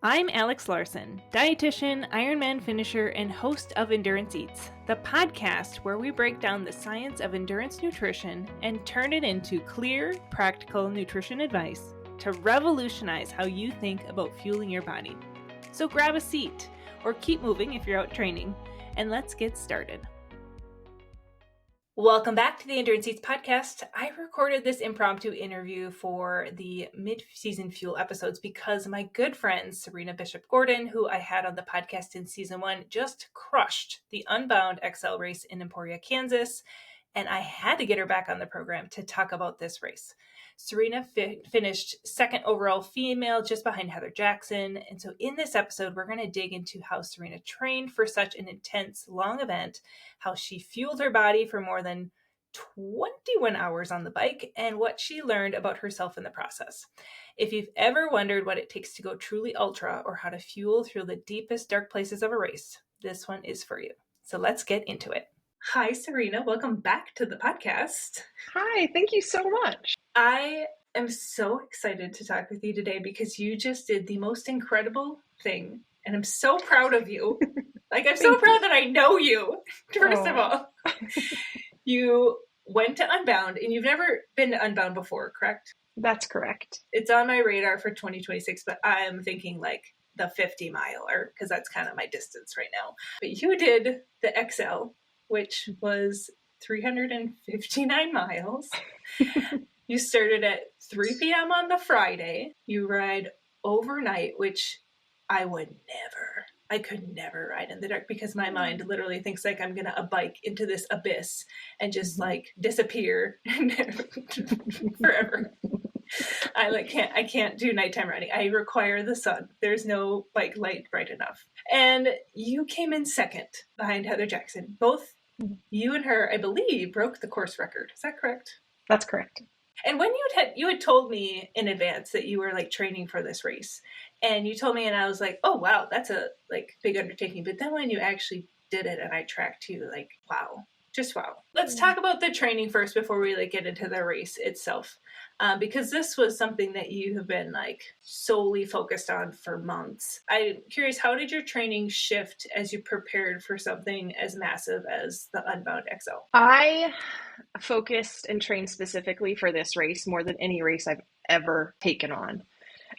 I'm Alex Larson, dietitian, Ironman finisher, and host of Endurance Eats, the podcast where we break down the science of endurance nutrition and turn it into clear, practical nutrition advice to revolutionize how you think about fueling your body. So grab a seat, or keep moving if you're out training, and let's get started. Welcome back to the Endurance Eats podcast. I recorded this impromptu interview for the mid-season fuel episodes because my good friend Serena Bishop-Gordon, who I had on the podcast in season 1, just crushed the Unbound XL race in Emporia, Kansas, and I had to get her back on the program to talk about this race. Serena finished second overall female, just behind Heather Jackson. And so in this episode, we're going to dig into how Serena trained for such an intense, long event, how she fueled her body for more than 21 hours on the bike, and what she learned about herself in the process. If you've ever wondered what it takes to go truly ultra or how to fuel through the deepest, dark places of a race, this one is for you. So let's get into it. Hi, Serena. Welcome back to the podcast. Hi, thank you so much. I am so excited to talk with you today because you just did the most incredible thing, and I'm so proud of you. I'm so proud that I know you, first of all. You went to Unbound, and you've never been to Unbound before, correct? That's correct. It's on my radar for 2026, but I'm thinking like the 50 miler because that's kind of my distance right now. But you did the XL, which was 359 miles. You started at 3 p.m. on the Friday. You ride overnight, which I could never ride in the dark because my mind literally thinks like I'm going to bike into this abyss and just like disappear forever. I can't do nighttime riding. I require the sun. There's no bike light bright enough. And you came in second behind Heather Jackson. Both you and her, I believe, broke the course record. Is that correct? That's correct. And when you had told me in advance that you were like training for this race, and you told me, and I was like, oh wow, that's a like big undertaking. But then when you actually did it and I tracked you, like, wow, just wow. Let's talk about the training first before we like get into the race itself. Because this was something that you have been like solely focused on for months. I'm curious, how did your training shift as you prepared for something as massive as the Unbound XL? I focused and trained specifically for this race more than any race I've ever taken on.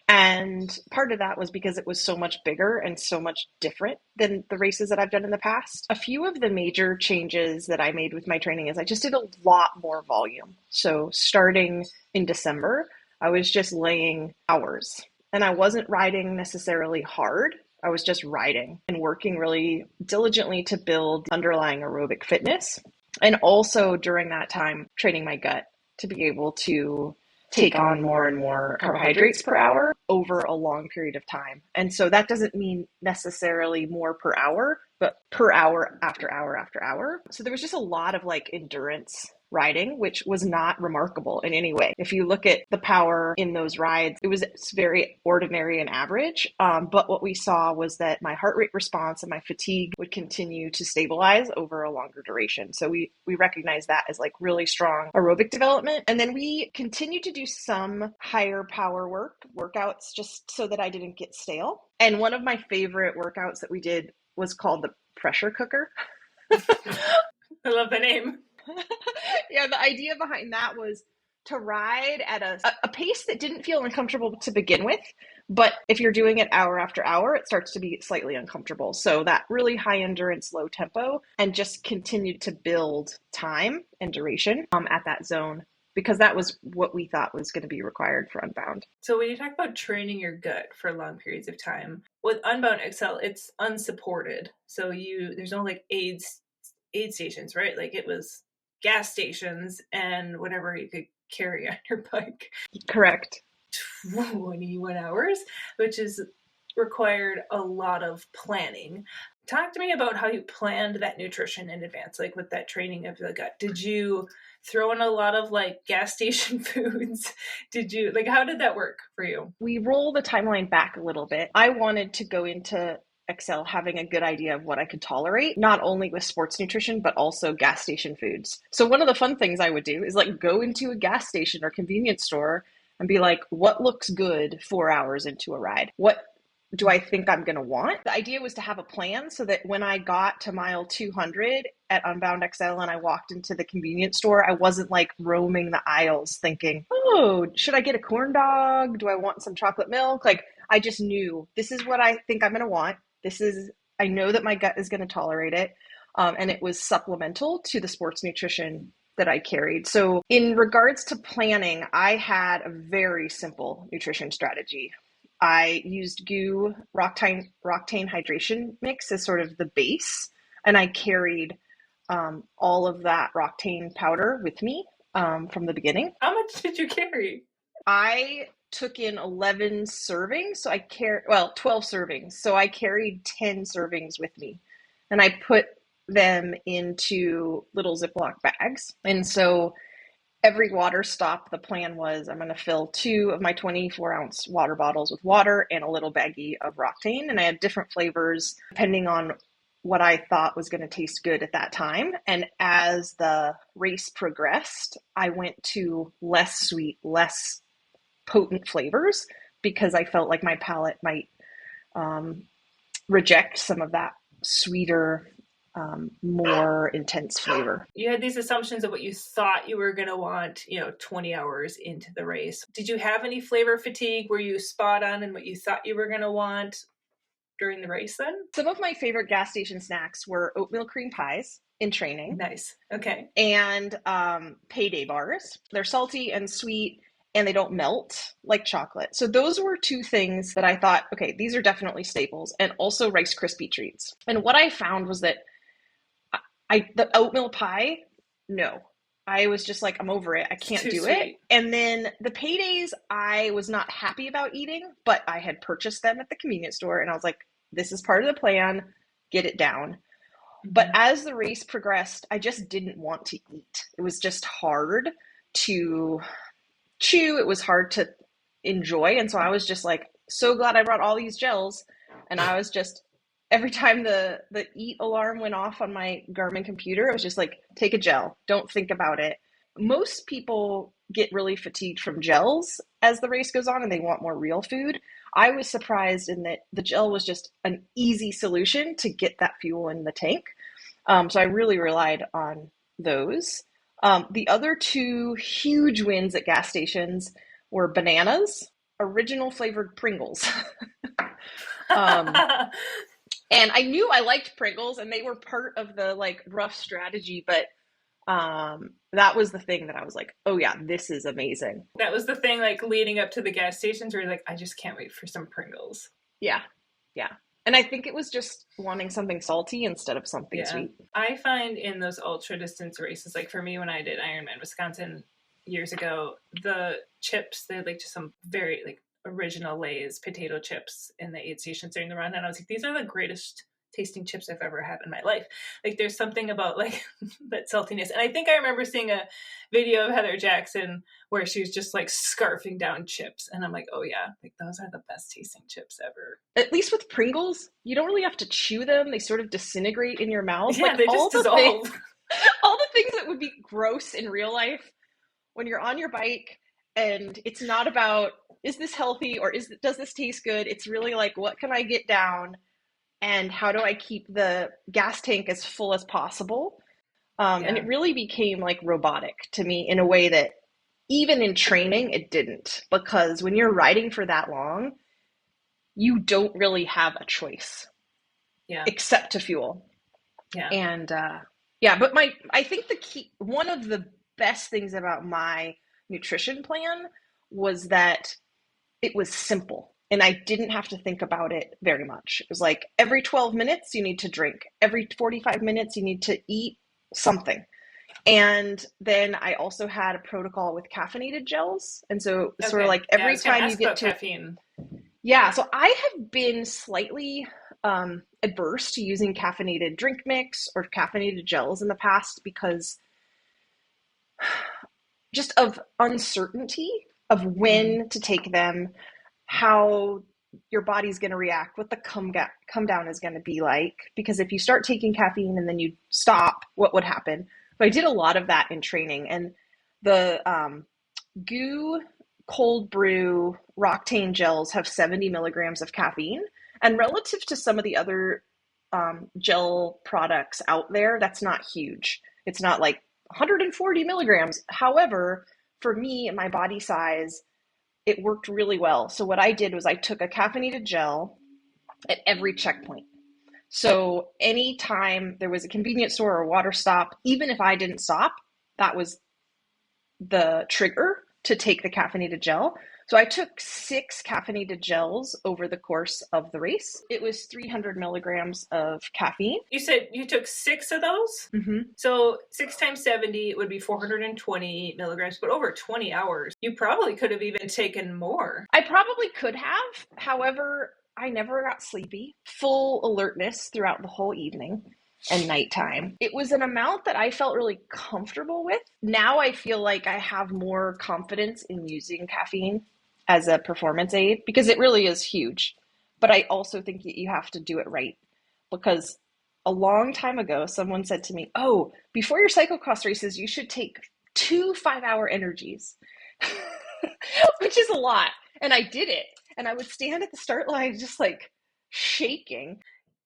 And part of that was because it was so much bigger and so much different than the races that I've done in the past. A few of the major changes that I made with my training is I just did a lot more volume. So starting in December, I was just laying hours and I wasn't riding necessarily hard. I was just riding and working really diligently to build underlying aerobic fitness. And also during that time, training my gut to be able to take on more and more carbohydrates per hour over a long period of time. And so that doesn't mean necessarily more per hour, but per hour after hour after hour. So there was just a lot of like endurance riding, which was not remarkable in any way. If you look at the power in those rides, it was very ordinary and average. But what we saw was that my heart rate response and my fatigue would continue to stabilize over a longer duration. So we recognize that as like really strong aerobic development. And then we continued to do some higher power workouts just so that I didn't get stale. And one of my favorite workouts that we did was called the pressure cooker. I love the name. Yeah, the idea behind that was to ride at a pace that didn't feel uncomfortable to begin with. But if you're doing it hour after hour, it starts to be slightly uncomfortable. So that really high endurance, low tempo, and just continued to build time and duration at that zone, because that was what we thought was going to be required for Unbound. So when you talk about training your gut for long periods of time, with Unbound XL, it's unsupported. So there's no like aid stations, right? Like it was gas stations and whatever you could carry on your bike. Correct. 21 hours, which is required a lot of planning. Talk to me about how you planned that nutrition in advance, like with that training of the gut. Did you throw in a lot of like gas station foods? How did that work for you? We roll the timeline back a little bit. I wanted to go into XL having a good idea of what I could tolerate, not only with sports nutrition, but also gas station foods. So one of the fun things I would do is like go into a gas station or convenience store and be like, what looks good 4 hours into a ride? What do I think I'm going to want? The idea was to have a plan so that when I got to mile 200 at Unbound XL and I walked into the convenience store, I wasn't like roaming the aisles thinking, oh, should I get a corn dog? Do I want some chocolate milk? Like, I just knew this is what I think I'm going to want. I know that my gut is going to tolerate it. And it was supplemental to the sports nutrition that I carried. So in regards to planning, I had a very simple nutrition strategy. I used GU Roctane hydration mix as sort of the base, and I carried all of that Roctane powder with me from the beginning. How much did you carry? I took in 11 servings, so 12 servings. So I carried 10 servings with me, and I put them into little Ziploc bags. And so every water stop, the plan was I'm going to fill 2 of my 24-ounce water bottles with water and a little baggie of Roctane. And I had different flavors depending on what I thought was going to taste good at that time. And as the race progressed, I went to less sweet, less potent flavors because I felt like my palate might reject some of that sweeter, more intense flavor. You had these assumptions of what you thought you were going to want, 20 hours into the race. Did you have any flavor fatigue? Were you spot on in what you thought you were going to want during the race then? Some of my favorite gas station snacks were oatmeal cream pies in training. Nice. Okay. And payday bars. They're salty and sweet and they don't melt like chocolate. So those were 2 things that I thought, okay, these are definitely staples, and also Rice Krispie treats. And what I found was that the oatmeal pie, no. I was just like, I'm over it. I can't do it. And then the paydays, I was not happy about eating, but I had purchased them at the convenience store and I was like, this is part of the plan, get it down. Mm-hmm. But as the race progressed, I just didn't want to eat. It was just hard to chew. It was hard to enjoy. And so I was just like, so glad I brought all these gels. And I was just, every time the eat alarm went off on my Garmin computer, I was just like, take a gel. Don't think about it. Most people get really fatigued from gels as the race goes on and they want more real food. I was surprised in that the gel was just an easy solution to get that fuel in the tank. So I really relied on those. The other 2 huge wins at gas stations were bananas, original flavored Pringles. And I knew I liked Pringles and they were part of the like rough strategy, but that was the thing that I was like, oh yeah, this is amazing. That was the thing like leading up to the gas stations where you're like, I just can't wait for some Pringles. Yeah. Yeah. And I think it was just wanting something salty instead of something sweet. I find in those ultra distance races, like for me when I did Ironman Wisconsin years ago, the chips, they had like just some very like original Lay's potato chips in the aid stations during the run, and I was like, these are the greatest tasting chips I've ever had in my life. Like there's something about like that saltiness. And I think I remember seeing a video of Heather Jackson where she was just like scarfing down chips, and I'm like, oh yeah, like those are the best tasting chips ever. At least with Pringles, you don't really have to chew them. They sort of disintegrate in your mouth. Yeah, like they just dissolve. All the things that would be gross in real life when you're on your bike and it's not about, is this healthy or does this taste good? It's really like, what can I get down and how do I keep the gas tank as full as possible? And it really became like robotic to me in a way that even in training, it didn't. Because when you're riding for that long, you don't really have a choice except to fuel. Yeah. And but I think one of the best things about my nutrition plan was that it was simple and I didn't have to think about it very much. It was like every 12 minutes you need to drink, every 45 minutes you need to eat something. And then I also had a protocol with caffeinated gels. And so sort of like every time you get to caffeine. Yeah, so I have been slightly adverse to using caffeinated drink mix or caffeinated gels in the past because just of uncertainty of when to take them, how your body's going to react, what the come down is going to be like. Because if you start taking caffeine and then you stop, what would happen? But I did a lot of that in training. And the GU cold brew Roctane gels have 70 milligrams of caffeine. And relative to some of the other gel products out there, that's not huge. It's not like 140 milligrams. However, for me and my body size, it worked really well. So what I did was I took a caffeinated gel at every checkpoint. So anytime there was a convenience store or a water stop, even if I didn't stop, that was the trigger to take the caffeinated gel. So I took 6 caffeinated gels over the course of the race. It was 300 milligrams of caffeine. You said you took 6 of those? Mm-hmm. So 6 times 70 would be 420 milligrams, but over 20 hours. You probably could have even taken more. I probably could have. However, I never got sleepy. Full alertness throughout the whole evening and nighttime. It was an amount that I felt really comfortable with. Now I feel like I have more confidence in using caffeine as a performance aid because it really is huge. But I also think that you have to do it right, because a long time ago, someone said to me, oh, before your cyclocross races, you should take 2 5-hour energies, which is a lot. And I did it. And I would stand at the start line just like shaking.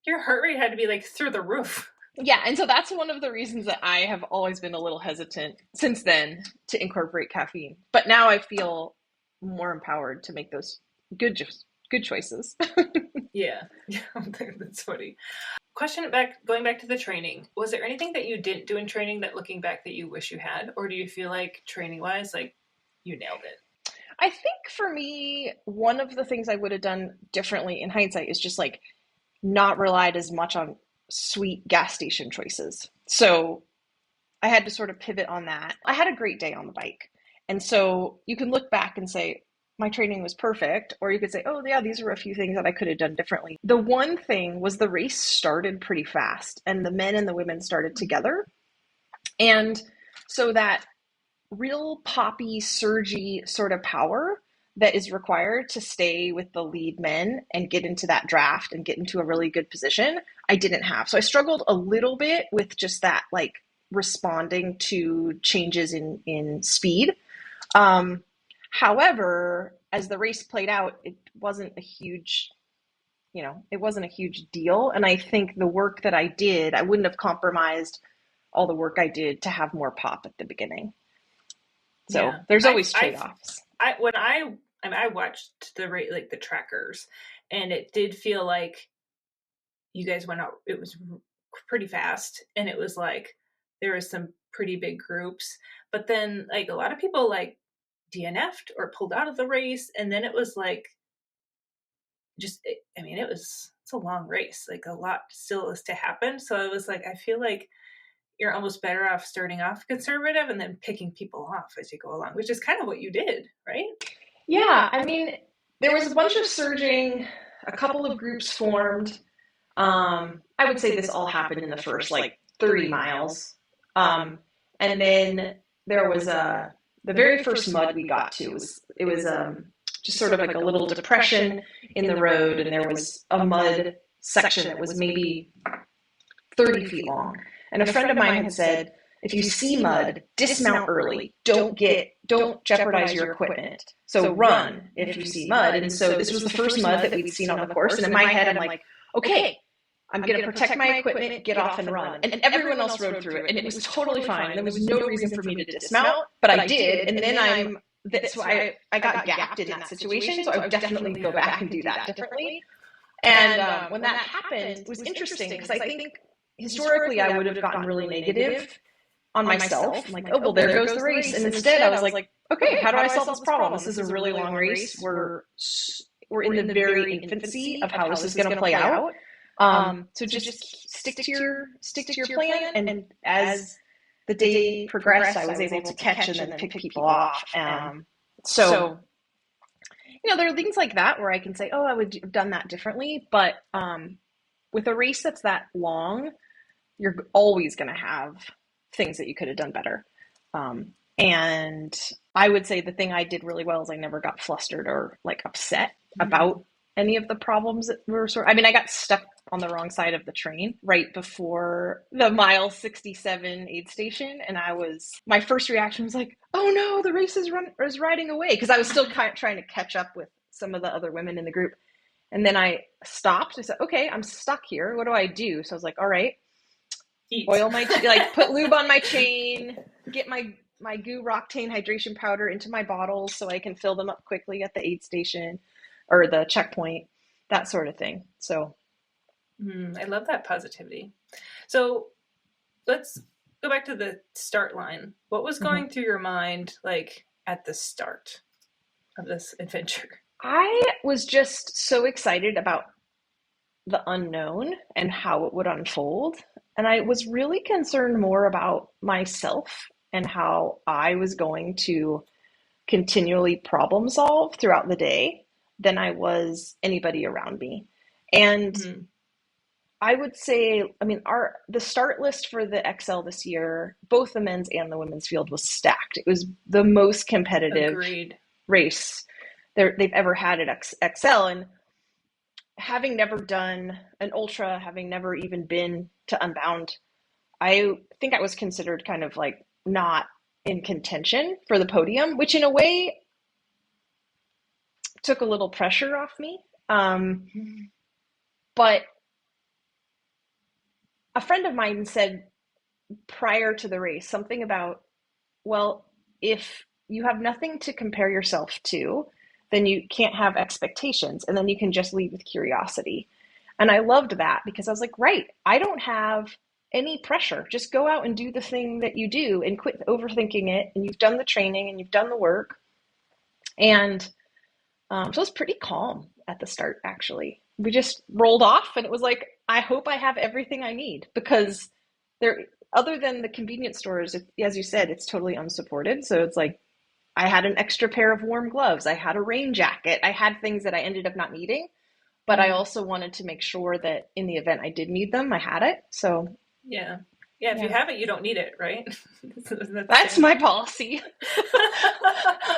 Your heart rate had to be like through the roof. Yeah, and so that's one of the reasons that I have always been a little hesitant since then to incorporate caffeine. But now I feel more empowered to make those good choices. Yeah, that's funny. Going back to the training, was there anything that you didn't do in training that looking back that you wish you had? Or do you feel like training wise, like you nailed it? I think for me, one of the things I would have done differently in hindsight is just like not relied as much on sweet gas station choices. So I had to sort of pivot on that. I had a great day on the bike. And so you can look back and say, my training was perfect. Or you could say, oh yeah, these were a few things that I could have done differently. The one thing was the race started pretty fast and the men and the women started together. And so that real poppy, surgy sort of power that is required to stay with the lead men and get into that draft and get into a really good position, I didn't have. So I struggled a little bit with just that, like responding to changes in speed. However, as the race played out, it wasn't a huge deal. And I think the work that I did, I wouldn't have compromised all the work I did to have more pop at the beginning. So yeah, there's always trade-offs. I watched the trackers, and it did feel like you guys went out. It was pretty fast, and it was like there was some pretty big groups. But then, like a lot of people like DNF'd or pulled out of the race, and then it was like it's a long race. Like a lot still is to happen. So I was like, I feel like you're almost better off starting off conservative and then picking people off as you go along, which is kind of what you did, right? Yeah, I mean, there was a bunch of surging, a couple of groups formed. I would say this all happened in the first like 30 miles. And then there was the very first mud we got to. It was just sort of like a little depression in the road, and there was a mud section that was maybe 30 feet long. And a friend of mine had said, if you see mud, dismount early. Don't jeopardize your equipment. So run if you see mud. And so this was the first mud that we'd seen on the course. And in my head, I'm like, okay, I'm going to protect my equipment, get off and run. And everyone else rode through it. And it was totally fine. There was no reason for me to dismount, but I did. And then I got gapped in that situation. So I would definitely go back and do that differently. And when that happened, it was interesting because I think historically I would have gotten really negative on myself. I'm like, oh, well, there goes the race. And instead I was like, okay, how do I solve this problem? This is a really long race. We're in the very infancy of how this is going to play out. So just stick to your plan. And as the day progressed, I was able to catch and then pick people off. So there are things like that where I can say, oh, I would have done that differently. But with a race that's that long, you're always going to have things that you could have done better. And I would say the thing I did really well is I never got flustered or like upset about any of the problems that were I got stuck on the wrong side of the train right before the mile 67 aid station. And my first reaction was like, oh no, the race is riding away. Cause I was still trying to catch up with some of the other women in the group. And then I stopped. I said, okay, I'm stuck here. What do I do? So I was like, all right, Eat. oil my, like put lube on my chain, get my goo Roctane hydration powder into my bottles so I can fill them up quickly at the aid station or the checkpoint, that sort of thing. So I love that positivity. So let's go back to the start line. What was mhm. going through your mind like at the start of this adventure? I was just so excited about the unknown and how it would unfold. And I was really concerned more about myself and how I was going to continually problem solve throughout the day than I was anybody around me. And Mm, I would say, I mean, the start list for the XL this year, both the men's and the women's field was stacked. It was the most competitive agreed. race they've ever had at XL. And having never done an ultra, having never even been to Unbound, I think I was considered kind of like not in contention for the podium, which in a way took a little pressure off me. But a friend of mine said prior to the race something about, well, if you have nothing to compare yourself to, then you can't have expectations, and then you can just lead with curiosity. And I loved that because I was like, right, I don't have any pressure. Just go out and do the thing that you do and quit overthinking it. And you've done the training and you've done the work. And so I was pretty calm at the start, actually. We just rolled off, and it was like, I hope I have everything I need because there, other than the convenience stores, as you said, it's totally unsupported. So it's like, I had an extra pair of warm gloves. I had a rain jacket. I had things that I ended up not needing, but I also wanted to make sure that in the event I did need them, I had it. So Yeah. Yeah, if you yeah, have it, you don't need it, right? Isn't that the that's saying? my policy.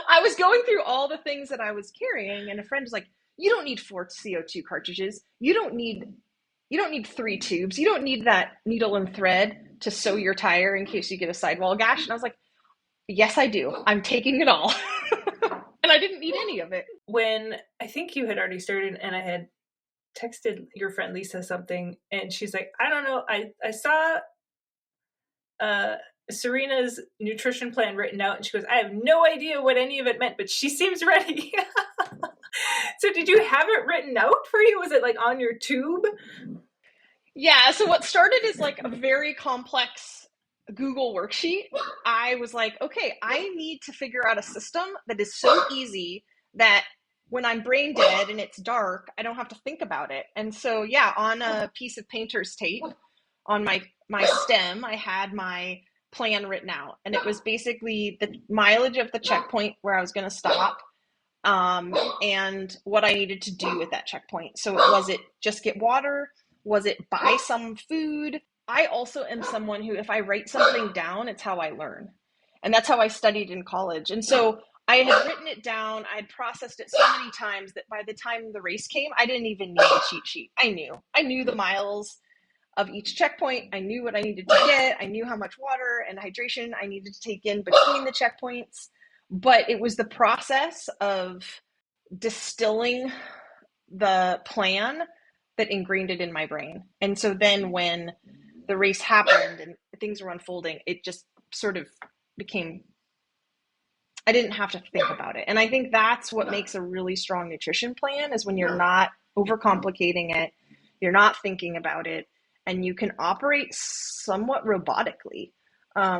I was going through all the things that I was carrying, and a friend was like, "You don't need 4 CO2 cartridges. You don't need 3 tubes. You don't need that needle and thread to sew your tire in case you get a sidewall gash." And I was like, "Yes, I do. I'm taking it all." And I didn't need any of it. When I think you had already started and I had texted your friend Lisa something and she's like, I don't know, I saw uh Serena's nutrition plan written out and she goes, I have no idea what any of it meant, but she seems ready. So did you have it written out for you? Was it like on your tube? Yeah, so what started as like a very complex Google worksheet, I was like, okay, I need to figure out a system that is so easy that when I'm brain dead and it's dark, I don't have to think about it. And so, yeah, on a piece of painter's tape on my stem, I had my plan written out, and it was basically the mileage of the checkpoint where I was going to stop, and what I needed to do at that checkpoint. So was it just get water? Was it buy some food? I also am someone who, if I write something down, it's how I learn. And that's how I studied in college. And so I had written it down. I had processed it so many times that by the time the race came, I didn't even need a cheat sheet. I knew the miles of each checkpoint. I knew what I needed to get. I knew how much water and hydration I needed to take in between the checkpoints. But it was the process of distilling the plan that ingrained it in my brain. And so then when the race happened and things were unfolding, it just sort of became, I didn't have to think about it. And I think that's what makes a really strong nutrition plan, is when you're not overcomplicating it, you're not thinking about it, and you can operate somewhat robotically.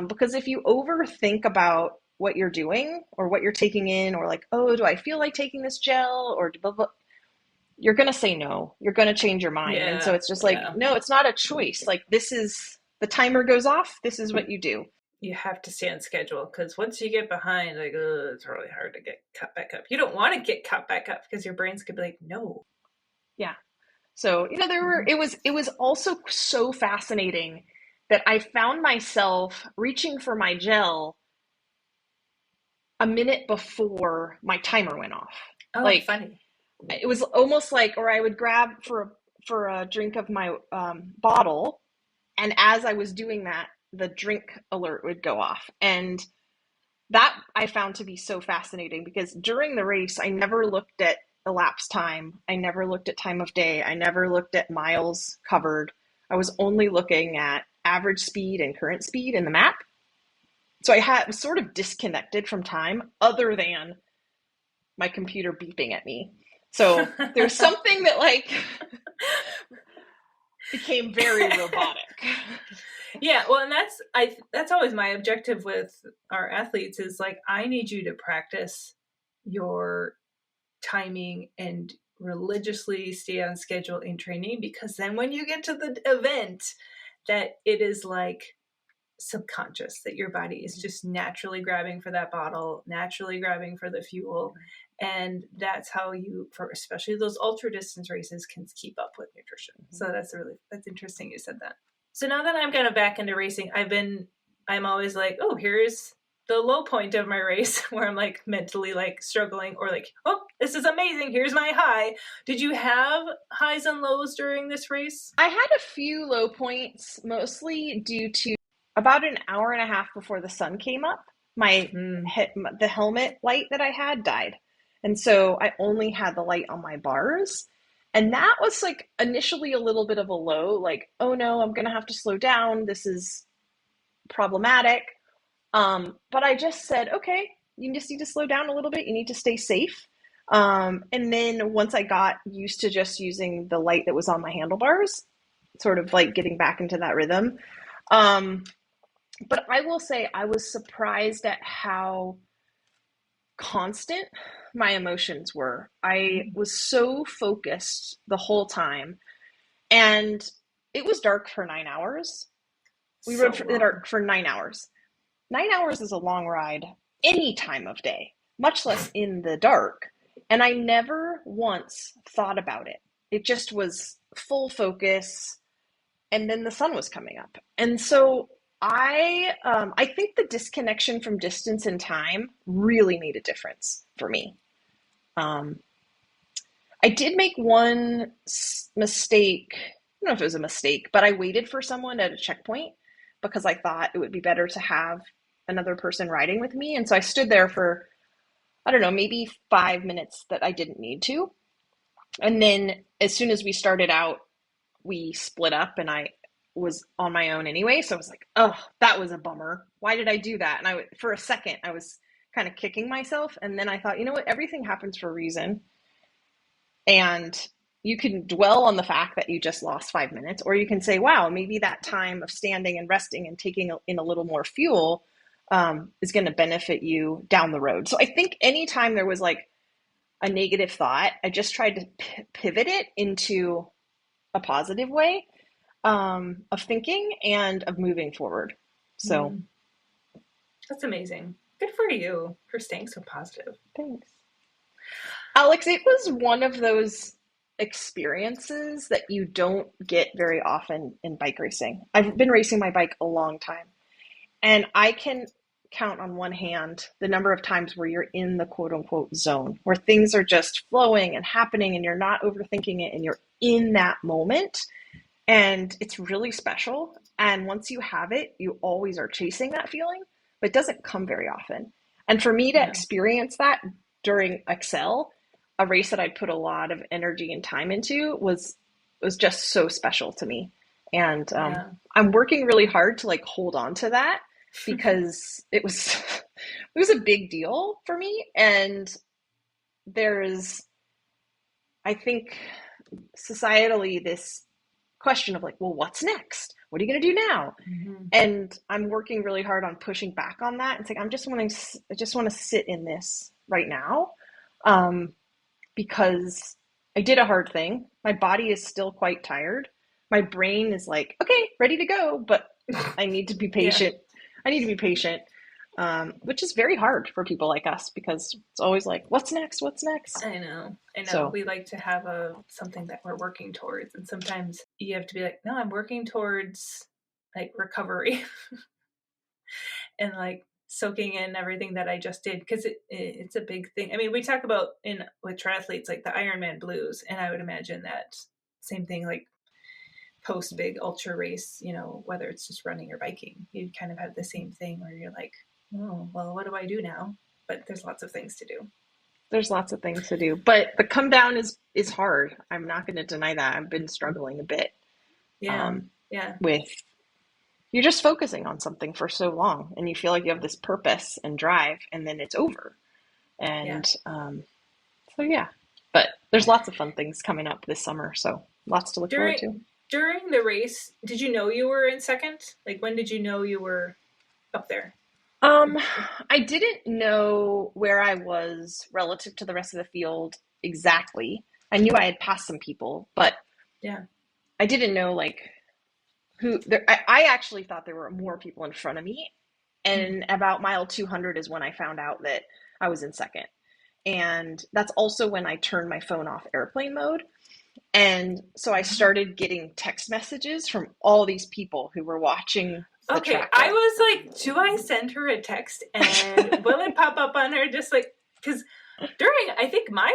Because if you overthink about what you're doing or what you're taking in, or like, oh, do I feel like taking this gel, or blah, blah, you're going to say no. You're going to change your mind. And so Yeah, it's just like, yeah. no, it's not a choice. Like, this is the timer goes off. This is what you do. You have to stay on schedule because once you get behind, like, it's really hard to get cut back up. You don't want to get cut back up because your brain's could be like, no. Yeah. So, it was also so fascinating that I found myself reaching for my gel a minute before my timer went off. Oh, Like, funny. it was almost like, or I would grab for a drink of my bottle, and as I was doing that, the drink alert would go off. And that I found to be so fascinating because during the race, I never looked at elapsed time. I never looked at time of day. I never looked at miles covered. I was only looking at average speed and current speed in the map. So I was sort of disconnected from time other than my computer beeping at me. So there's something that like became very robotic. Yeah, well, and that's always my objective with our athletes is like, I need you to practice your timing and religiously stay on schedule in training, because then when you get to the event, that it is like subconscious, that your body is just naturally grabbing for that bottle, naturally grabbing for the fuel. And that's how you, for especially those ultra distance races, can keep up with nutrition. So that's interesting you said that. So now that I'm kind of back into racing, I'm always like, oh, here's the low point of my race where I'm like mentally like struggling, or like, oh, this is amazing, here's my high. Did you have highs and lows during this race? I had a few low points, mostly due to about an hour and a half before the sun came up, the helmet light that I had died. And so I only had the light on my bars. And that was like initially a little bit of a low, like, oh no, I'm going to have to slow down. This is problematic. But I just said, okay, you just need to slow down a little bit. You need to stay safe. And then once I got used to just using the light that was on my handlebars, sort of like getting back into that rhythm. But I will say I was surprised at how constant my emotions were. I was so focused the whole time, and it was dark for 9 hours. We rode in the dark for 9 hours. 9 hours is a long ride any time of day, much less in the dark. And I never once thought about it. It just was full focus. And then the sun was coming up. And so I think the disconnection from distance and time really made a difference for me. I did make one mistake. I don't know if it was a mistake, but I waited for someone at a checkpoint because I thought it would be better to have another person riding with me. And so I stood there for, I don't know, maybe 5 minutes that I didn't need to. And then as soon as we started out, we split up and I was on my own anyway. So I was like, oh, that was a bummer. Why did I do that? And for a second, I was kind of kicking myself. And then I thought, you know what? Everything happens for a reason. And you can dwell on the fact that you just lost 5 minutes, or you can say, wow, maybe that time of standing and resting and taking in a little more fuel is going to benefit you down the road. So I think anytime there was like a negative thought, I just tried to pivot it into a positive way of thinking and of moving forward. So that's amazing. Good for you for staying so positive. Thanks. Alex, it was one of those experiences that you don't get very often in bike racing. I've been racing my bike a long time, and I can count on one hand the number of times where you're in the quote unquote zone, where things are just flowing and happening and you're not overthinking it and you're in that moment. And it's really special. And once you have it, you always are chasing that feeling, but it doesn't come very often. And for me to experience that during XL, a race that I'd put a lot of energy and time into, was just so special to me. And I'm working really hard to like hold on to that, because it was a big deal for me. And there's, I think, societally this question of like, well, what's next? What are you going to do now? And I'm working really hard on pushing back on that. It's like, I just want to sit in this right now, because I did a hard thing. My body is still quite tired. My brain is like, okay, ready to go, but I need to be patient. I need to be patient, which is very hard for people like us, because it's always like, what's next? What's next? I know. So, we like to have something that we're working towards. And sometimes you have to be like, no, I'm working towards like recovery and like soaking in everything that I just did. Cause it's a big thing. I mean, we talk about with triathletes, like the Ironman blues. And I would imagine that same thing, like post big ultra race, whether it's just running or biking, you kind of have the same thing where you're like, oh, well, what do I do now? But there's lots of things to do. There's lots of things to do, but the come down is hard. I'm not going to deny that. I've been struggling a bit Yeah. um, Yeah. with you're just focusing on something for so long, and you feel like you have this purpose and drive, and then it's over. Yeah. And so yeah, but there's lots of fun things coming up this summer, so lots to look forward During to. during the race, did you know you were in second? Like when did you know you were up there? Um, I didn't know where I was relative to the rest of the field exactly. I knew I had passed some people, but Yeah. I didn't know like who there. I actually thought there were more people in front of me, Mm. and about mile 200 is when I found out that I was in second. And that's also when I turned my phone off airplane mode. And so I Oh. started getting text messages from all these people who were watching the Okay, I tracker. was like, do I send her a text and will it pop up on her? Just like, because during, I think my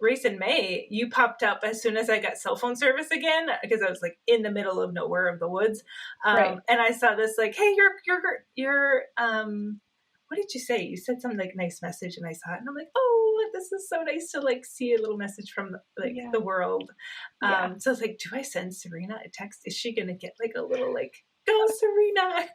race in May, you popped up as soon as I got cell phone service again because I was like in the middle of nowhere of the woods, Right. and I saw this like, hey, you're what did you say? You said some like nice message, and I saw it, and I'm like, oh, this is so nice to like see a little message from like Yeah. the world. Yeah. So I was like, do I send Serena a text? Is she gonna get like a little like, go Serena?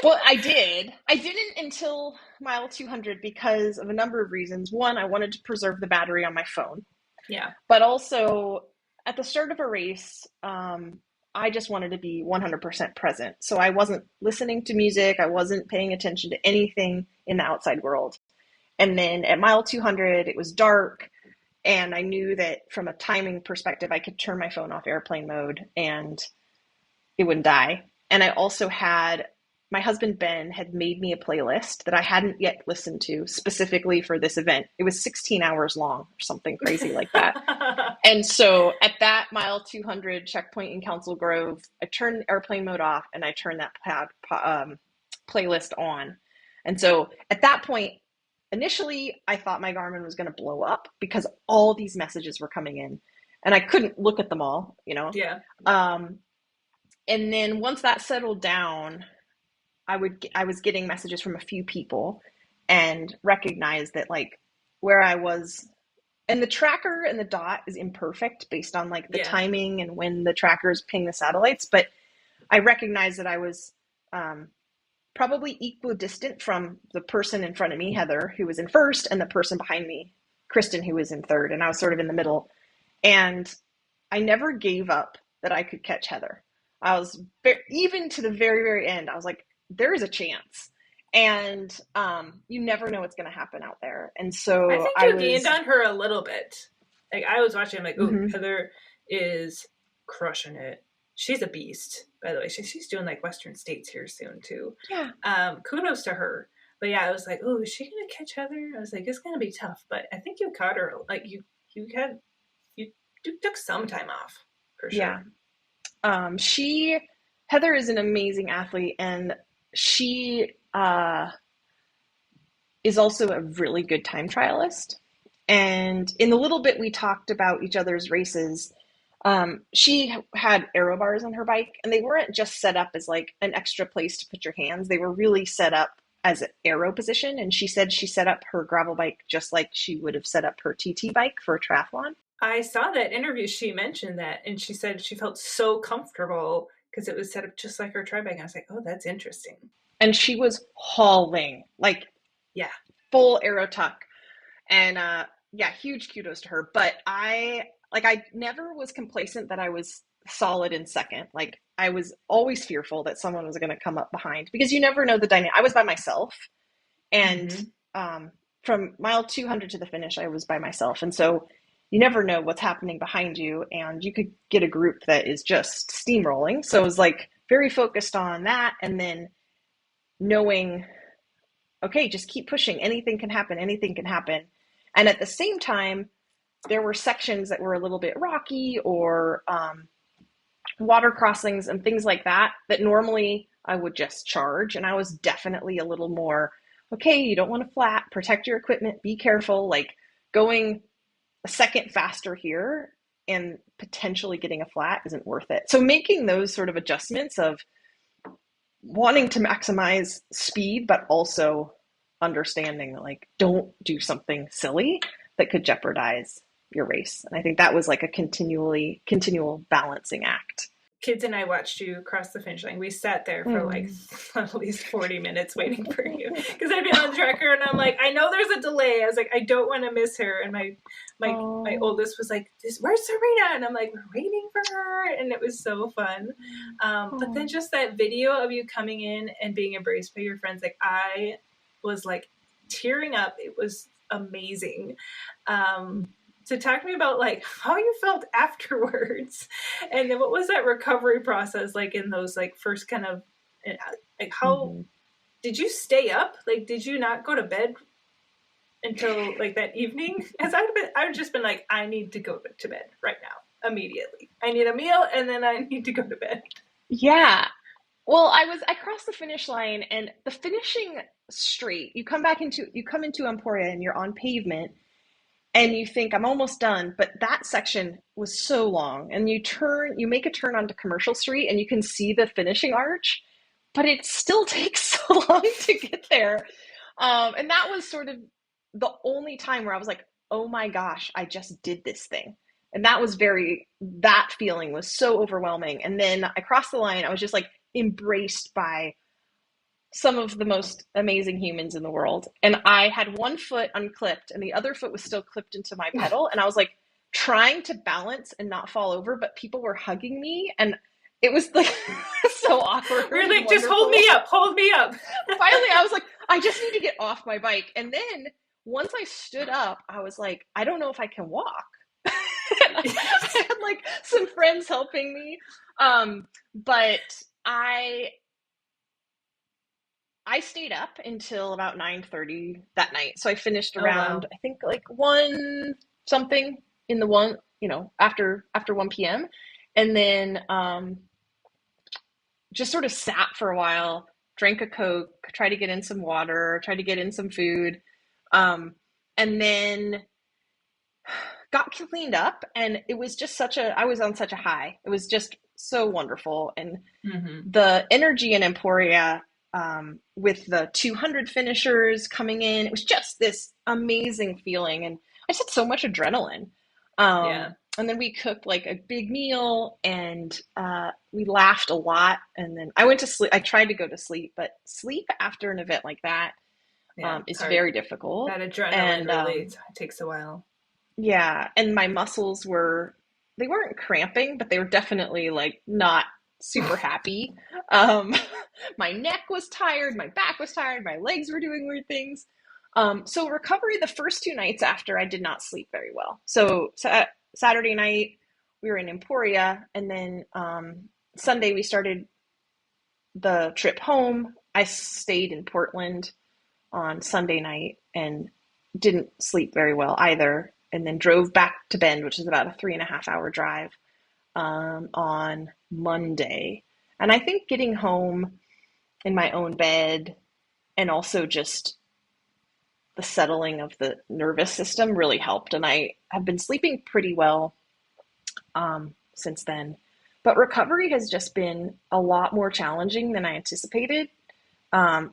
Well, I did. I didn't until mile 200 because of a number of reasons. One, I wanted to preserve the battery on my phone, Yeah, but also at the start of a race, I just wanted to be 100% present. So I wasn't listening to music, I wasn't paying attention to anything in the outside world. And then at mile 200, it was dark, and I knew that from a timing perspective, I could turn my phone off airplane mode and it wouldn't die. And I also had my husband Ben had made me a playlist that I hadn't yet listened to specifically for this event. It was 16 hours long or something crazy like that. And so at that mile 200 checkpoint in Council Grove, I turned airplane mode off and I turned that playlist on. And so at that point, initially, I thought my Garmin was going to blow up because all these messages were coming in and I couldn't look at them all, you know. yeah, Um, and then once that settled down, I was getting messages from a few people and recognized that like where I was, and the tracker and the dot is imperfect based on like the yeah. timing and when the trackers ping the satellites, but I recognized that I was um, probably equidistant from the person in front of me, Heather, who was in first, and the person behind me, Kristen, who was in third, and I was sort of in the middle. And I never gave up that I could catch Heather. I was even to the very, very end. I was like, there is a chance, and you never know what's going to happen out there. And I so think I you gained was, on her a little bit. Like I was watching, I'm like, oh, mm-hmm, Heather is crushing it. She's a beast, by the way. She's doing like Western States here soon too. yeah, Kudos to her. But yeah, I was like, oh, is she gonna catch Heather? I was like, it's gonna be tough, but I think you caught her. Like you had you took some time off for yeah. sure. She Heather is an amazing athlete, and she is also a really good time trialist. And in the little bit we talked about each other's races, she had aero bars on her bike, and they weren't just set up as like an extra place to put your hands. They were really set up as an aero position. And she said she set up her gravel bike just like she would have set up her TT bike for a triathlon. I saw that interview. She mentioned that, and she said she felt so comfortable because it was set up just like her tri bike. And I was like, oh, that's interesting. And she was hauling, like Yeah, full aero tuck. And yeah, huge kudos to her. But I never was complacent that I was solid in second. Like I was always fearful that someone was going to come up behind because you never know the dynamic. I was by myself, and mm-hmm. from mile 200 to the finish, I was by myself, and so you never know what's happening behind you, and you could get a group that is just steamrolling. So it was like very focused on that, and then knowing, okay, just keep pushing. Anything can happen. Anything can happen. And at the same time, there were sections that were a little bit rocky or water crossings and things like that that normally I would just charge. And I was definitely a little more, okay, you don't want to flat, protect your equipment, be careful, like going a second faster here and potentially getting a flat isn't worth it. So making those sort of adjustments of wanting to maximize speed, but also understanding that like, don't do something silly that could jeopardize your race. And I think that was like a continual balancing act. Kids and I watched you cross the finish line. We sat there for like Mm. at least 40 minutes waiting for you because I'd be on the tracker and I'm like, I know there's a delay. I was like, I don't want to miss her. And my Oh. oldest was like, where's Serena? And I'm like, we're waiting for her. And it was so fun. But then Oh. just that video of you coming in and being embraced by your friends, like I was like tearing up. It was amazing. So talk to me about like how you felt afterwards, and then what was that recovery process like in those like first kind of like how Mm-hmm. did you stay up? Like did you not go to bed until like that evening? Because I've just been like, I need to go to bed right now, immediately. I need a meal and then I need to go to bed. Yeah. Well, I crossed the finish line, and the finishing straight, you come into Emporia and you're on pavement and you think I'm almost done, but that section was so long, and you make a turn onto Commercial Street and you can see the finishing arch, but it still takes so long to get there. And that was sort of the only time where I was like, oh my gosh, I just did this thing. And that feeling was so overwhelming. And then I crossed the line, I was just like embraced by some of the most amazing humans in the world. And I had one foot unclipped and the other foot was still clipped into my pedal. And I was like trying to balance and not fall over, but people were hugging me. And it was like so awkward. We're like, and just hold wonderful. me up, hold me up. Finally, I was like, I just need to get off my bike. And then once I stood up, I was like, I don't know if I can walk. I had like some friends helping me. But I stayed up until about 9:30 that night. So I finished Oh around, wow. I think like 1 something in the one, after 1 p.m. And then just sort of sat for a while, drank a Coke, tried to get in some water, tried to get in some food, and then got cleaned up. And it was just I was on such a high. It was just so wonderful. And Mm-hmm. the energy in Emporia, with the 200 finishers coming in, it was just this amazing feeling. And I just had so much adrenaline. Yeah. And then we cooked like a big meal, and we laughed a lot. And then I went to sleep. I tried to go to sleep, but sleep after an event like that Yeah. It's is hard. very difficult. That adrenaline And really it takes a while. yeah, and my muscles they weren't cramping, but they were definitely like not super happy. Um, my neck was tired, my back was tired, my legs were doing weird things. So recovery, the first 2 nights after, I did not sleep very well. So Saturday night we were in Emporia, and then Sunday we started the trip home. I stayed in Portland on Sunday night and didn't sleep very well either. And then drove back to Bend, which is about a 3.5 hour drive, on Monday. And I think getting home in my own bed, and also just the settling of the nervous system, really helped. And I have been sleeping pretty well since then. But recovery has just been a lot more challenging than I anticipated,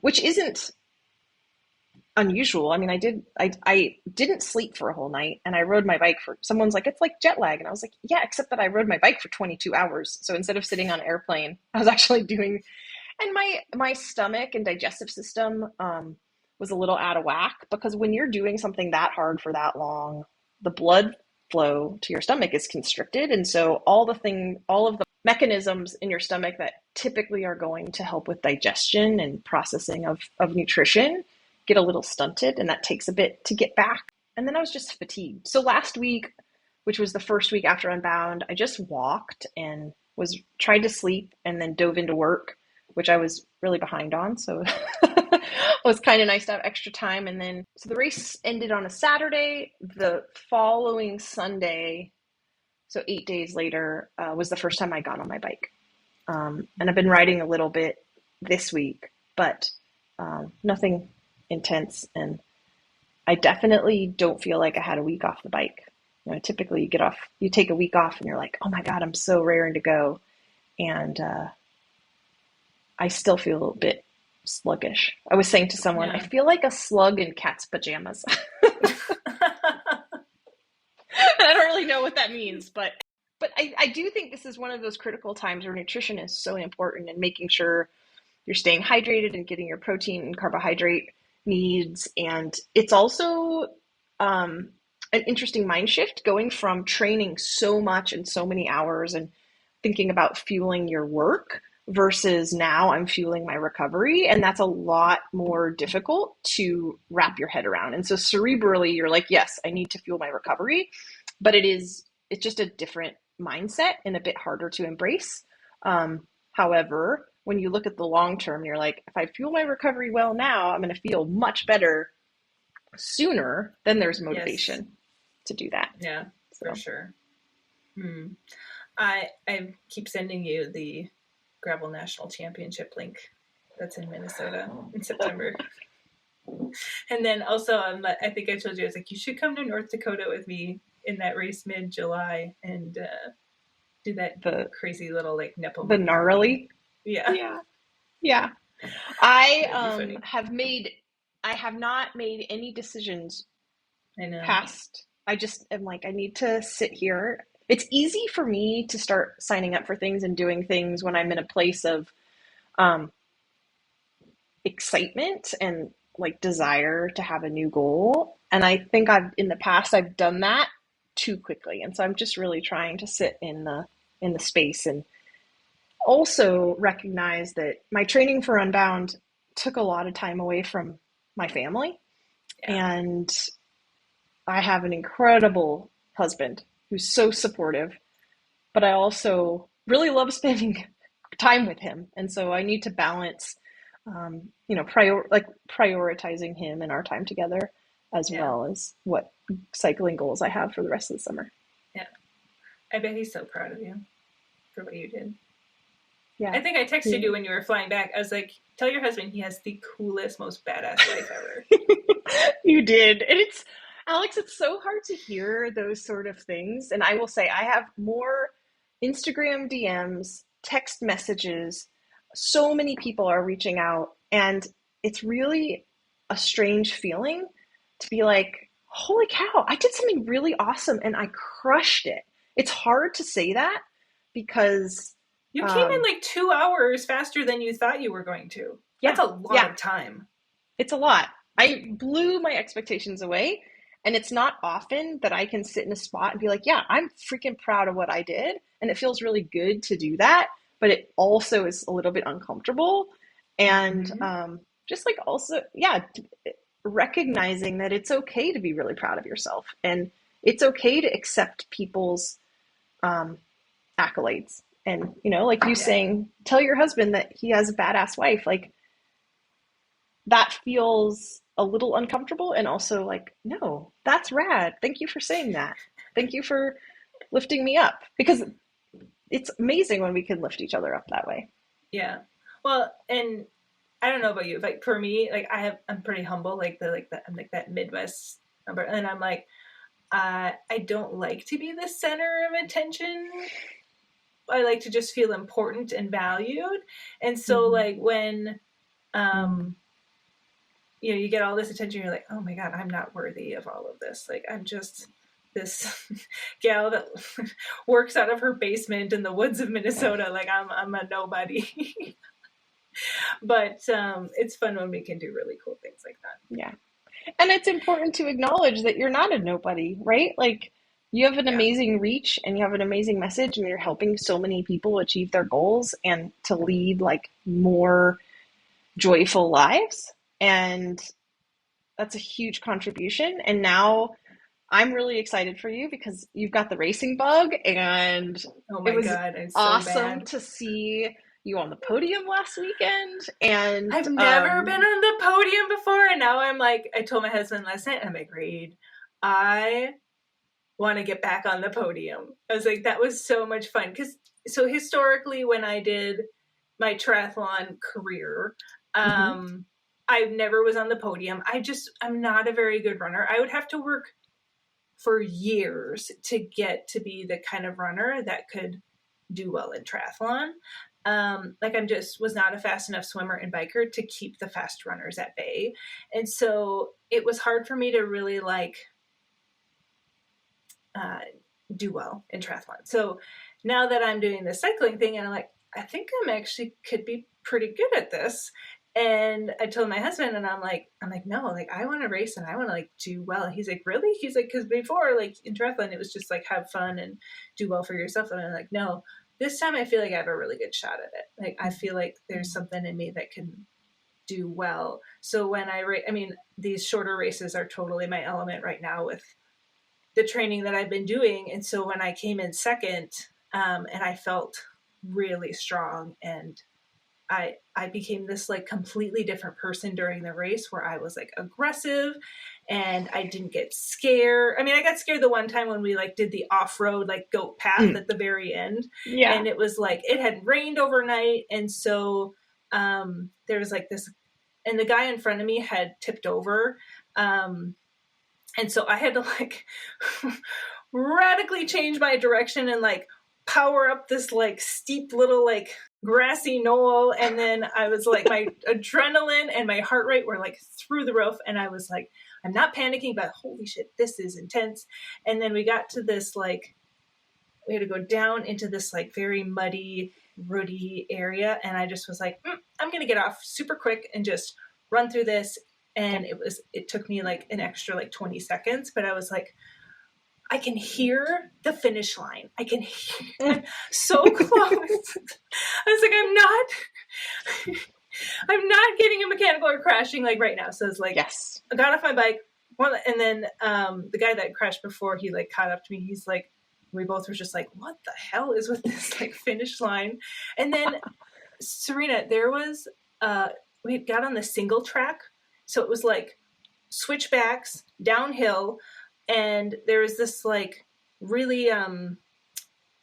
which isn't unusual. I mean, I didn't sleep for a whole night, and I rode my bike for, someone's like, it's like jet lag. And I was like, yeah, except that I rode my bike for 22 hours. So instead of sitting on an airplane, I was actually doing, and my stomach and digestive system was a little out of whack, because when you're doing something that hard for that long, the blood flow to your stomach is constricted. And so all of the mechanisms in your stomach that typically are going to help with digestion and processing of nutrition get a little stunted, and that takes a bit to get back. And then I was just fatigued. So last week, which was the first week after Unbound, I just walked and tried to sleep, and then dove into work, which I was really behind on. So it was kind of nice to have extra time. And then, so the race ended on a Saturday. The following Sunday, so 8 days later, was the first time I got on my bike. And I've been riding a little bit this week, but nothing intense. And I definitely don't feel like I had a week off the bike. Typically you take a week off and you're like, oh my God, I'm so raring to go. And I still feel a bit sluggish. I was saying to someone, I Yeah. feel like a slug in cat's pajamas. I don't really know what that means, but I do think this is one of those critical times where nutrition is so important and making sure you're staying hydrated and getting your protein and carbohydrate needs. And it's also an interesting mind shift going from training so much and so many hours and thinking about fueling your work versus now I'm fueling my recovery. And that's a lot more difficult to wrap your head around. And so cerebrally, you're like, yes, I need to fuel my recovery, but it's just a different mindset and a bit harder to embrace. However, when you look at the long term, you're like, if I fuel my recovery well now, I'm going to feel much better sooner. Then there's Yes. motivation to do that. Yeah, for So sure. Hmm. I keep sending you the Gravel National Championship link that's in Minnesota in September. And then also, I think I told you, I was like, you should come to North Dakota with me in that race mid-July and do that the crazy little like Nepo the Macari. gnarly, Yeah, yeah, yeah. I that'd be funny. I have not made any decisions I know. past. I just am like, I need to sit here. It's easy for me to start signing up for things and doing things when I'm in a place of um, excitement and like desire to have a new goal. And I think in the past I've done that too quickly. And so I'm just really trying to sit in the space and also recognize that my training for Unbound took a lot of time away from my family. Yeah, And I have an incredible husband who's so supportive, but I also really love spending time with him. And so I need to balance, prioritizing him and our time together, as yeah, well as what cycling goals I have for the rest of the summer. yeah. I bet he's so proud of you for what you did. Yeah. I think I texted Yeah. you when you were flying back. I was like, tell your husband he has the coolest, most badass life ever. You did. And Alex, it's so hard to hear those sort of things. And I will say, I have more Instagram DMs, text messages. So many people are reaching out. And it's really a strange feeling to be like, holy cow, I did something really awesome and I crushed it. It's hard to say that because, You came in um, like 2 hours faster than you thought you were going to. That's yeah, a lot yeah, of time. it's a lot. I blew my expectations away. And it's not often that I can sit in a spot and be like, yeah, I'm freaking proud of what I did. And it feels really good to do that. But it also is a little bit uncomfortable. And Mm-hmm. just like also, yeah, recognizing that it's okay to be really proud of yourself. And it's okay to accept people's um, accolades. And, like you Yeah. saying, tell your husband that he has a badass wife. Like, that feels a little uncomfortable and also like, no, that's rad. Thank you for saying that. Thank you for lifting me up because it's amazing when we can lift each other up that way. Yeah. Well, and I don't know about you, like for me, like I'm pretty humble, I'm like that Midwest number, and I'm like, I don't like to be the center of attention. I like to just feel important and valued, and so Mm-hmm. like when Mm-hmm. um you get all this attention, you're like, oh my god, I'm not worthy of all of this. Like I'm just this gal that works out of her basement in the woods of Minnesota. Like I'm a nobody. But it's fun when we can do really cool things like that. Yeah. And it's important to acknowledge that you're not a nobody, right? Like you have an Yeah. amazing reach and you have an amazing message and you're helping so many people achieve their goals and to lead like more joyful lives. And that's a huge contribution. And now I'm really excited for you because you've got the racing bug, and Oh it my was god, it's so awesome bad. to see you on the podium last weekend. And I've never been on the podium before, and now I'm like, I told my husband last night, I'm like, Reed, I want to get back on the podium. I was like, that was so much fun because so historically, when I did my triathlon career, mhm, I never was on the podium. I'm not a very good runner. I would have to work for years to get to be the kind of runner that could do well in triathlon. like I'm just was not a fast enough swimmer and biker to keep the fast runners at bay. And so it was hard for me to really like do well in triathlon. So now that I'm doing the cycling thing, and I'm like, I think I'm actually could be pretty good at this. And I told my husband, and I'm like, no, like I want to race and I want to like do well. And he's like, really? He's like, because before, like in triathlon, it was just like have fun and do well for yourself. And I'm like, no, this time I feel like I have a really good shot at it. Like I feel like there's something in me that can do well. So when I race, I mean, these shorter races are totally my element right now with the training that I've been doing. And so when I came in second, and I felt really strong, and I became this like completely different person during the race where I was like aggressive and I didn't get scared. I mean, I got scared the one time when we like did the off-road like goat path at the very end. Yeah. And it was like it had rained overnight, and so there was like this, and the guy in front of me had tipped over, and so I had to like radically change my direction and like power up this like steep little like grassy knoll. And then I was like, my adrenaline and my heart rate were like through the roof. And I was like, I'm not panicking, but holy shit, this is intense. And then we got to this like, we had to go down into this like very muddy, rooty area. And I just was like, I'm going to get off super quick and just run through this. And it took me like an extra like 20 seconds, but I was like, I can hear the finish line. I can hear so close. I was like, I'm not getting a mechanical or crashing like right now. So it's like, yes, I got off my bike. And then the guy that crashed before, he like caught up to me. He's like, we both were just like, what the hell is with this like finish line? And then Serena, there was, we got on the single track. So it was like switchbacks downhill, and there was this like really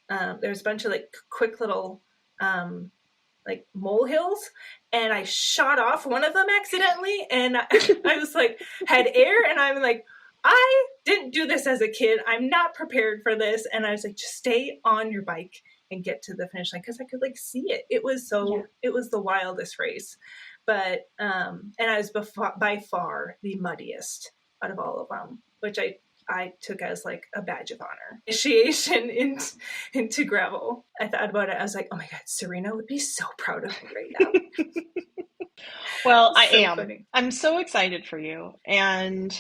there's a bunch of like quick little like molehills, and I shot off one of them accidentally, and I was like had air, and I'm like, I didn't do this as a kid, I'm not prepared for this. And I was like, just stay on your bike and get to the finish line, because I could like see it. It was it was the wildest race. But and I was by far the muddiest out of all of them, which I took as like a badge of honor. Initiation into gravel. I thought about it. I was like, oh my God, Serena would be so proud of me right now. Well, I am. Funny. I'm so excited for you. And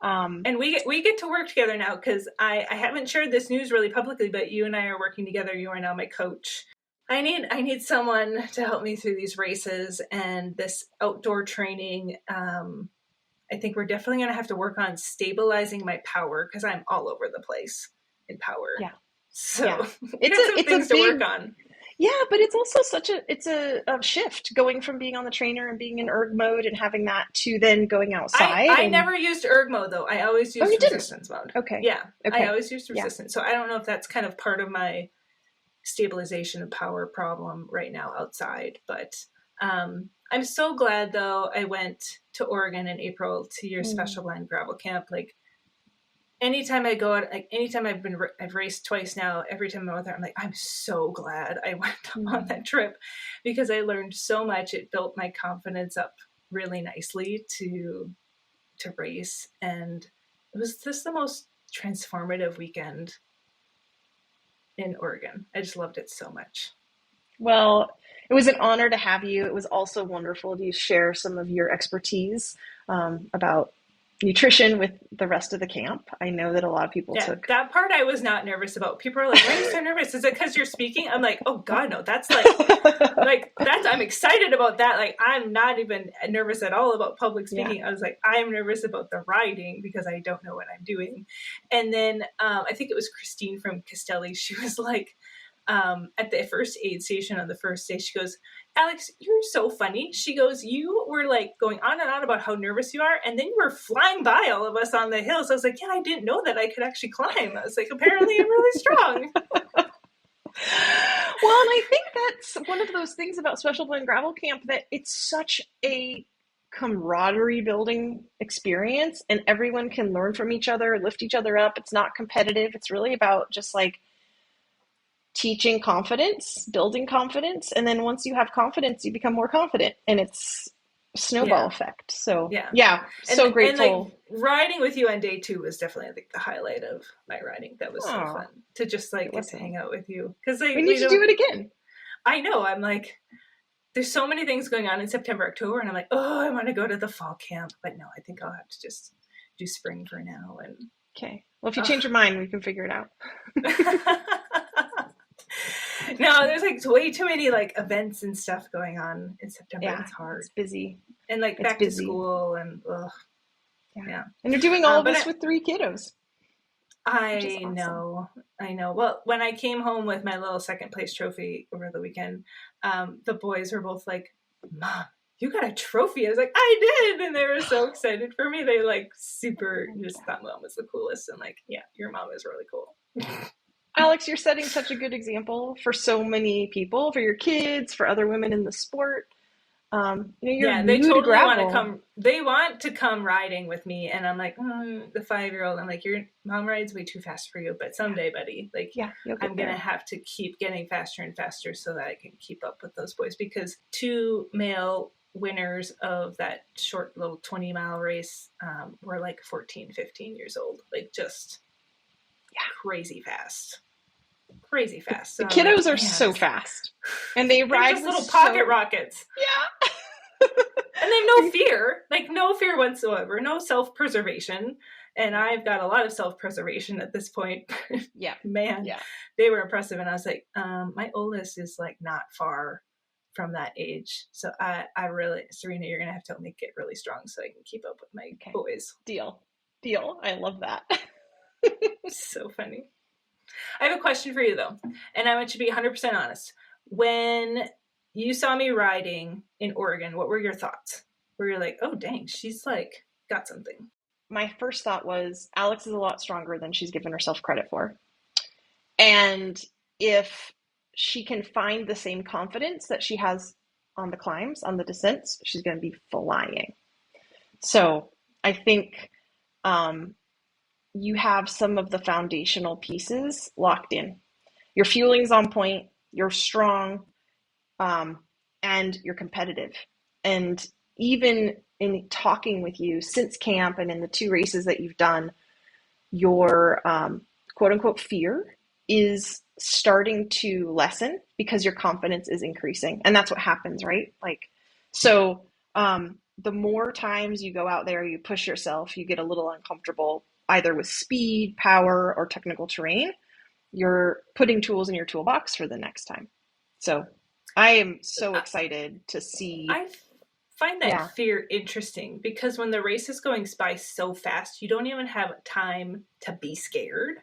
we get to work together now, because I haven't shared this news really publicly, but you and I are working together. You are now my coach. I need someone to help me through these races and this outdoor training. I think we're definitely going to have to work on stabilizing my power, because I'm all over the place in power. Yeah. So yeah. it's things to work on. Yeah, but it's also it's a shift going from being on the trainer and being in erg mode and having that to then going outside. I never used erg mode though. I always used resistance mode. Okay. Yeah. Okay. I always used resistance. So I don't know if that's kind of part of my stabilization of power problem right now outside, but I'm so glad though I went to Oregon in April to your special blind gravel camp. Like anytime I go out, like anytime I've raced twice now, every time I'm out there, I'm like, I'm so glad I went on that trip, because I learned so much. It built my confidence up really nicely to race, and it was just the most transformative weekend in Oregon. I just loved it so much. Well, it was an honor to have you. It was also wonderful to share some of your expertise about nutrition with the rest of the camp. I know that a lot of people took that part. I was not nervous about. People are like, why are you so nervous? Is it because you're speaking? I'm like, oh God, no, that's like, I'm excited about that. Like, I'm not even nervous at all about public speaking. Yeah. I was like, I'm nervous about the riding because I don't know what I'm doing. And then I think it was Christine from Castelli. She was like, at the first aid station on the first day, she goes, Alex, you're so funny. She goes, you were like going on and on about how nervous you are, and then you were flying by all of us on the hill. So I was like, yeah, I didn't know that I could actually climb. I was like, apparently I'm really strong. Well, and I think that's one of those things about Special Blend Gravel Camp, that it's such a camaraderie building experience, and everyone can learn from each other, lift each other up. It's not competitive. It's really about just like teaching confidence, building confidence, and then once you have confidence, you become more confident, and it's a snowball Yeah. effect. So Yeah. yeah, so And like grateful. riding with you on day 2 was definitely like the highlight of my riding. That was so Oh, fun to just like get to listen, hang out with you. Cause like we need we to do don't, it again. I know, I'm like, there's so many things going on in September, October, and I'm like, oh, I want to go to the fall camp. But no, I think I'll have to just do spring for now. And Okay. Well, if you change your mind, we can figure it out. no, there's like way too many like events and stuff going on in September. Yeah, It's hard. it's busy. And like It's back to busy. school and ugh, Yeah. yeah. And you're doing all But this with 3 kiddos, which is I awesome. know, I know. Well, when I came home with my little second place trophy over the weekend, the boys were both like, "Mom, you got a trophy." I was like, "I did," and they were so excited for me. They like super just thought mom was the coolest, and like, yeah, your mom is really cool. Alex, you're setting such a good example for so many people, for your kids, for other women in the sport. You're Yeah, they new to totally want to gravel. come. They want to come riding with me, and I'm like, the 5-year-old. I'm like, your mom rides way too fast for you, but Yeah, someday, buddy, like, yeah, you'll I'm get gonna there. have to keep getting faster and faster so that I can keep up with those boys. Because 2 male winners of that short little 20-mile race were like 14, 15 years old, like just Yeah, crazy fast, crazy fast. the So I'm like, kiddos are man, so fast, and they they're ride just with little pocket so rockets. yeah. And they have no fear, like no fear whatsoever, no self-preservation. And I've got a lot of self-preservation at this point. Yeah, Man, yeah. they were impressive. And I was like, my oldest is like not far from that age. So I really, Serena, you're gonna have to help me get really strong so I can keep up with my Okay, boys. deal, deal. I love that. So funny. I have a question for you though, and I want you to be 100% honest. When you saw me riding in Oregon, what were your thoughts? Were you like, oh dang, she's like got something? My first thought was Alex is a lot stronger than she's given herself credit for. And if she can find the same confidence that she has on the climbs, on the descents, she's going to be flying. So I think um, you have some of the foundational pieces locked in. Your fueling's on point, you're strong, um, and you're competitive. And even in talking with you since camp and in the 2 races that you've done, your quote unquote fear is starting to lessen because your confidence is increasing. And that's what happens, right? Like, so the more times you go out there, you push yourself, you get a little uncomfortable, either with speed, power, or technical terrain, you're putting tools in your toolbox for the next time. So I am so excited to see. I find that Yeah. fear interesting because when the race is going by so fast, you don't even have time to be scared.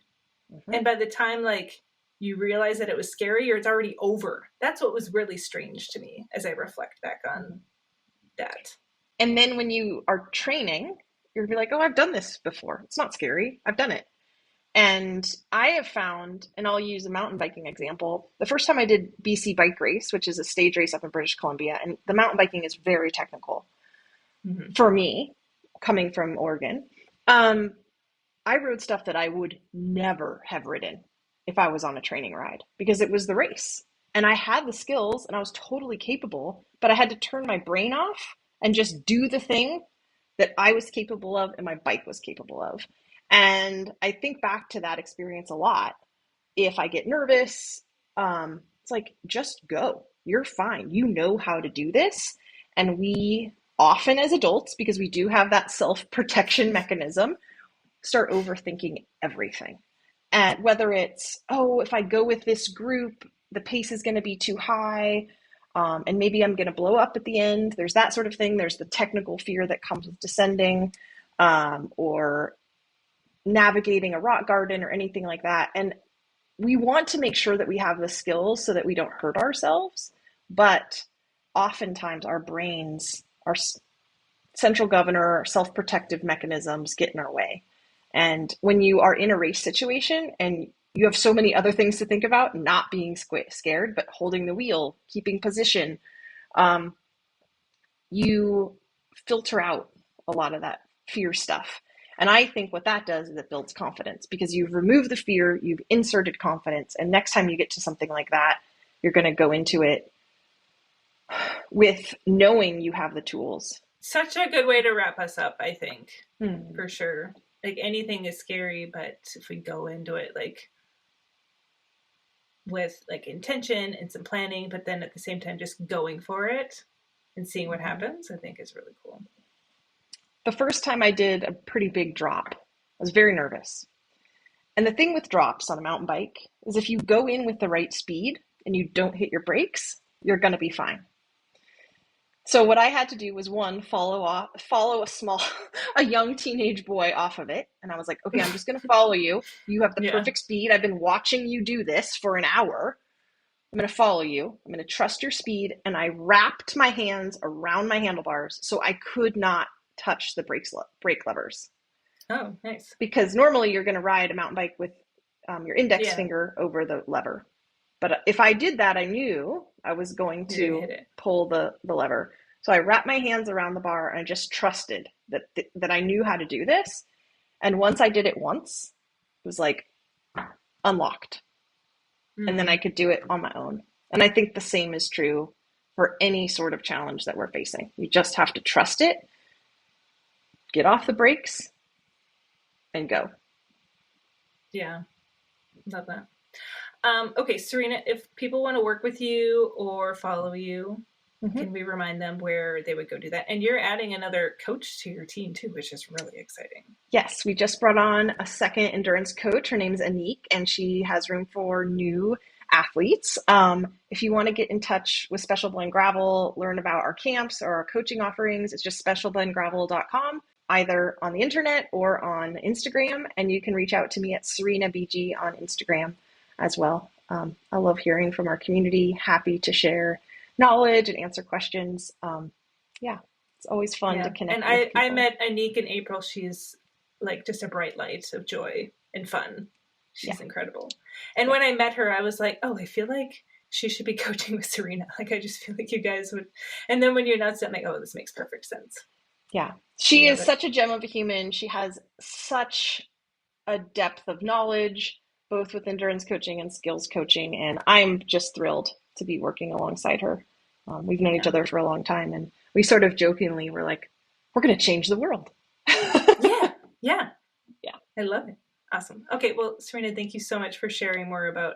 Mm-hmm. And by the time like you realize that it was scary or it's already over. That's what was really strange to me as I reflect back Mm-hmm. on that. And then when you are training, you're gonna be like, oh, I've done this before. It's not scary. I've done it. And I have found, and I'll use a mountain biking example. The first time I did BC Bike Race, which is a stage race up in British Columbia, and the mountain biking is very technical Mm-hmm. for me, coming from Oregon. Um, I rode stuff that I would never have ridden if I was on a training ride because it was the race. And I had the skills and I was totally capable, but I had to turn my brain off and just do the thing that I was capable of and my bike was capable of. And I think back to that experience a lot. If I get nervous, it's like, just go. You're fine. You know how to do this. And we often, as adults, because we do have that self protection mechanism, start overthinking everything. And whether it's, oh, if I go with this group, the pace is going to be too high, and maybe I'm going to blow up at the end. There's that sort of thing. There's the technical fear that comes with descending, or navigating a rock garden or anything like that. And we want to make sure that we have the skills so that we don't hurt ourselves. But oftentimes our brains, our central governor, self-protective mechanisms get in our way. And when you are in a race situation and you have so many other things to think about, not being scared, but holding the wheel, keeping position, you filter out a lot of that fear stuff. And I think what that does is it builds confidence because you've removed the fear, you've inserted confidence. And next time you get to something like that, you're going to go into it with knowing you have the tools. Such a good way to wrap us up, I think, for sure. Like anything is scary, but if we go into it like with like intention and some planning, but then at the same time just going for it and seeing what happens, I think is really cool. The first time I did a pretty big drop, I was very nervous. And the thing with drops on a mountain bike is if you go in with the right speed and you don't hit your brakes, you're going to be fine. So what I had to do was one, follow a young teenage boy off of it. And I was like, okay, I'm just going to follow you. You have the perfect speed. I've been watching you do this for an hour. I'm going to follow you. I'm going to trust your speed. And I wrapped my hands around my handlebars so I could not touch the brake levers. Oh, nice. Because normally you're going to ride a mountain bike with your index finger over the lever. But if I did that, I knew I was going to pull the lever. So I wrapped my hands around the bar and I just trusted that I knew how to do this. And once I did it once, it was like unlocked. And then I could do it on my own. And I think the same is true for any sort of challenge that we're facing. You just have to trust it, get off the brakes, and go. Yeah, love that. Okay, Serena, if people want to work with you or follow you, can we remind them where they would go do that? And you're adding another coach to your team too, which is really exciting. Yes, we just brought on a second endurance coach. Her name's Anik, and she has room for new athletes. If you want to get in touch with Special Blend Gravel, learn about our camps or our coaching offerings, it's just specialblendgravel.com, either on the internet or on Instagram. And you can reach out to me at SerenaBG on Instagram as well. I love hearing from our community. Happy to share knowledge and answer questions. It's always fun to connect. And I met Anik in April. She's like just a bright light of joy and fun. She's incredible. And when I met her, I was like, oh, I feel like she should be coaching with Serena. Like, I just feel like you guys would. And then when you announced it, I'm like, oh, this makes perfect sense. Yeah. She is such a gem of a human. She has such a depth of knowledge, both with endurance coaching and skills coaching. And I'm just thrilled to be working alongside her. We've known each other for a long time. And we sort of jokingly were like, we're going to change the world. Yeah. I love it. Awesome. Okay. Well, Serena, thank you so much for sharing more about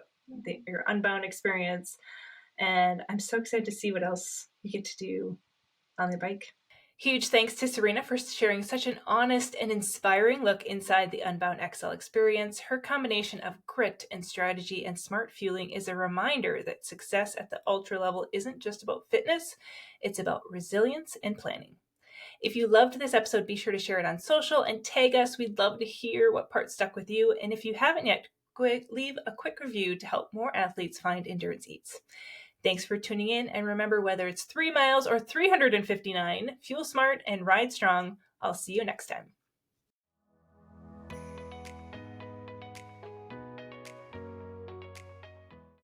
your Unbound experience. And I'm so excited to see what else you get to do on the bike. Huge thanks to Serena for sharing such an honest and inspiring look inside the Unbound XL experience. Her combination of grit and strategy and smart fueling is a reminder that success at the ultra level isn't just about fitness, it's about resilience and planning. If you loved this episode, be sure to share it on social and tag us. We'd love to hear what part stuck with you. And if you haven't yet, leave a quick review to help more athletes find endurance eats. Thanks for tuning in. And remember, whether it's 3 miles or 359, fuel smart and ride strong. I'll see you next time.